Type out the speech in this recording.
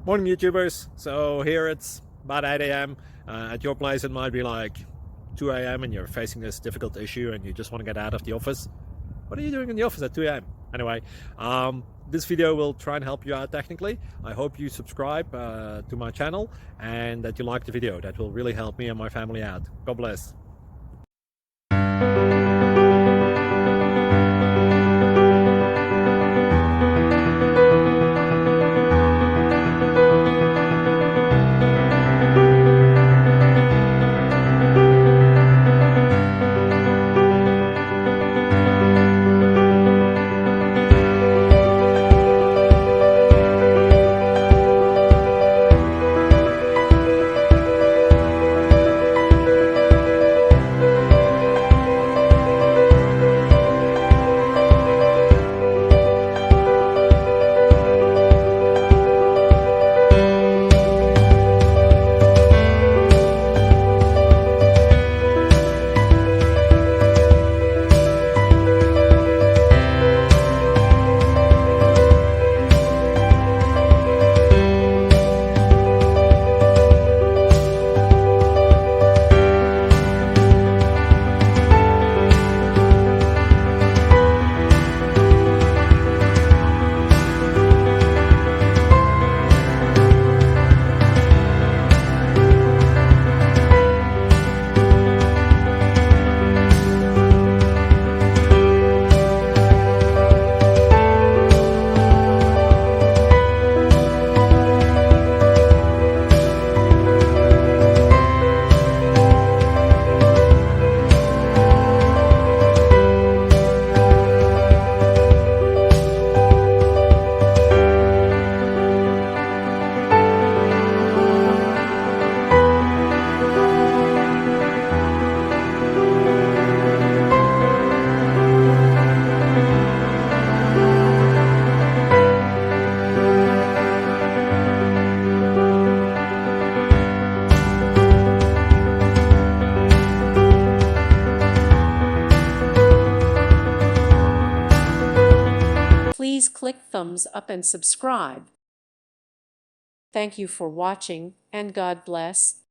Morning YouTubers. So here it's about 8 a.m. At your place it might be like 2 a.m. and you're facing this difficult issue and you just want to get out of the office. What are you doing in the office at 2 a.m.? Anyway, this video will try and help you out technically. I hope you subscribe to my channel and that you like the video. That will really help me and my family out. God bless. Please click thumbs up and subscribe. Thank you for watching, and God bless.